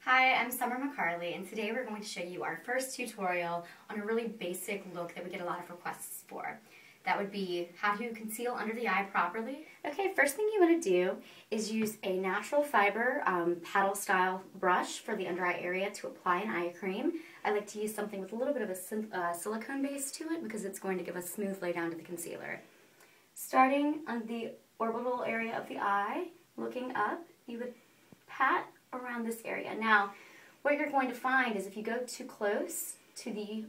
Hi, I'm Summer McCarley, and today we're going to show you our first tutorial on a really basic look that we get a lot of requests for. That would be how to conceal under the eye properly. Okay, first thing you want to do is use a natural fiber paddle style brush for the under eye area to apply an eye cream. I like to use something with a little bit of a silicone base to it because it's going to give a smooth lay down to the concealer. Starting on the orbital area of the eye, looking up, you would pat around this area. Now, what you're going to find is if you go too close to the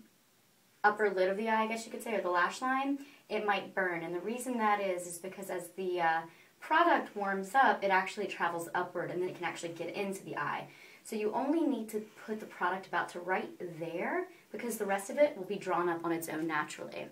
upper lid of the eye, I guess you could say, or the lash line, it might burn. And the reason that is because as the product warms up, it actually travels upward and then it can actually get into the eye. So you only need to put the product about to right there because the rest of it will be drawn up on its own naturally.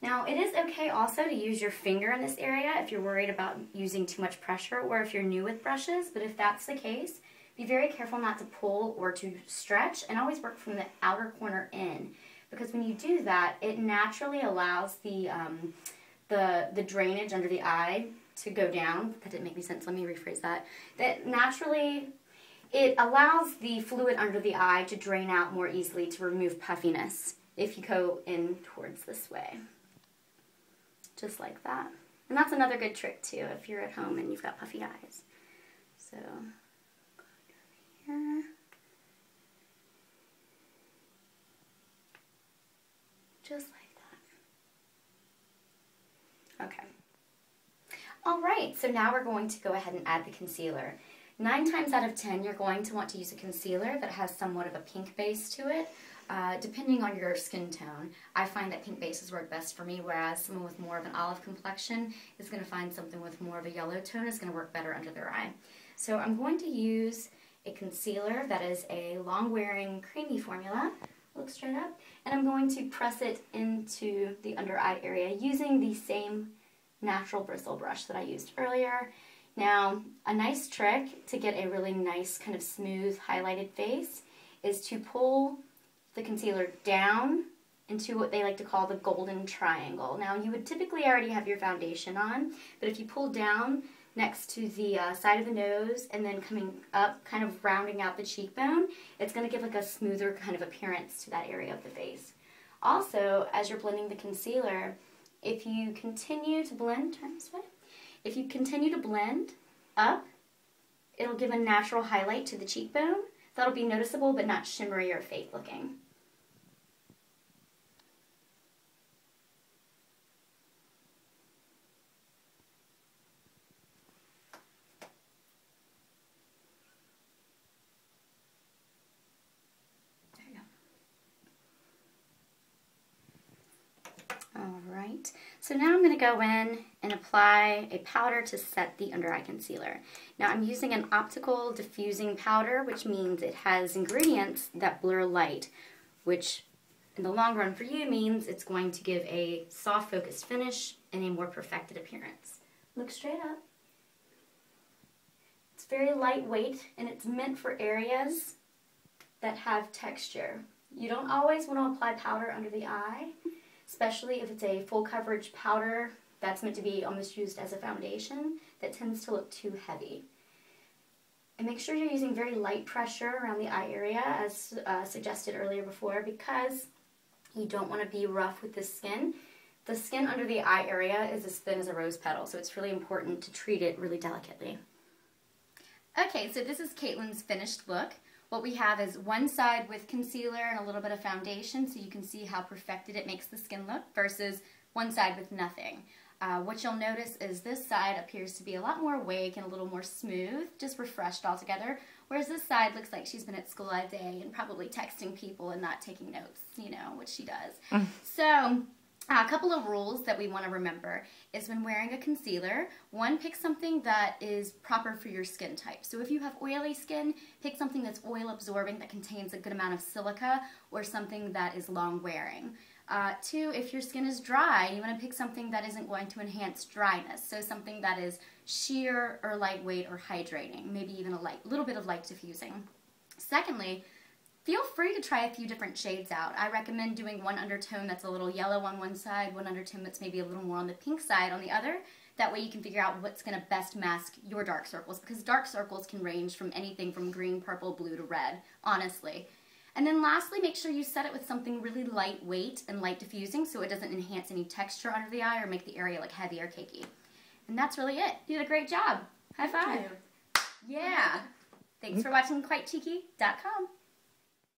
Now, it is okay also to use your finger in this area if you're worried about using too much pressure or if you're new with brushes, but if that's the case, be very careful not to pull or to stretch and always work from the outer corner in, because when you do that, it naturally allows the drainage under the eye to go down. That didn't make any sense. Let me rephrase that. That naturally, it allows the fluid under the eye to drain out more easily to remove puffiness if you go in towards this way. Just like that. And that's another good trick too if you're at home and you've got puffy eyes. So, go here. Just like that. Okay. Alright, so now we're going to go ahead and add the concealer. 9 times out of 10 you're going to want to use a concealer that has somewhat of a pink base to it. Depending on your skin tone, I find that pink bases work best for me, whereas someone with more of an olive complexion is going to find something with more of a yellow tone is going to work better under their eye. So I'm going to use a concealer that is a long-wearing creamy formula. Look straight up. And I'm going to press it into the under eye area using the same natural bristle brush that I used earlier. Now, a nice trick to get a really nice kind of smooth highlighted face is to pull the concealer down into what they like to call the golden triangle. Now, you would typically already have your foundation on, but if you pull down next to the side of the nose and then coming up, kind of rounding out the cheekbone, it's going to give like a smoother kind of appearance to that area of the face. Also, as you're blending the concealer, if you continue to blend, turn this way, if you continue to blend up, it'll give a natural highlight to the cheekbone. That'll be noticeable but not shimmery or fake looking. Alright, so now I'm going to go in and apply a powder to set the under eye concealer. Now I'm using an optical diffusing powder, which means it has ingredients that blur light, which in the long run for you means it's going to give a soft focused finish and a more perfected appearance. Look straight up. It's very lightweight and it's meant for areas that have texture. You don't always want to apply powder under the eye, especially if it's a full coverage powder that's meant to be almost used as a foundation that tends to look too heavy. And make sure you're using very light pressure around the eye area as suggested earlier before, because you don't want to be rough with the skin. The skin under the eye area is as thin as a rose petal, so it's really important to treat it really delicately. Okay, so this is Caitlin's finished look. What we have is one side with concealer and a little bit of foundation, so you can see how perfected it makes the skin look, versus one side with nothing. What you'll notice is this side appears to be a lot more awake and a little more smooth, just refreshed altogether, whereas this side looks like she's been at school all day and probably texting people and not taking notes, you know, which she does. So, a couple of rules that we want to remember is when wearing a concealer, one, pick something that is proper for your skin type. So if you have oily skin, pick something that's oil absorbing that contains a good amount of silica, or something that is long wearing. 2, if your skin is dry, you want to pick something that isn't going to enhance dryness. So something that is sheer or lightweight or hydrating, maybe even a little bit of light diffusing. Secondly, feel free to try a few different shades out. I recommend doing one undertone that's a little yellow on one side, one undertone that's maybe a little more on the pink side on the other, That way you can figure out what's going to best mask your dark circles, because dark circles can range from anything from green, purple, blue to red, honestly. And then lastly, make sure you set it with something really lightweight and light diffusing so it doesn't enhance any texture under the eye or make the area look heavy or cakey. And that's really it. You did a great job. High five. Thank you. Yeah. Thanks for watching QuiteCheeky.com.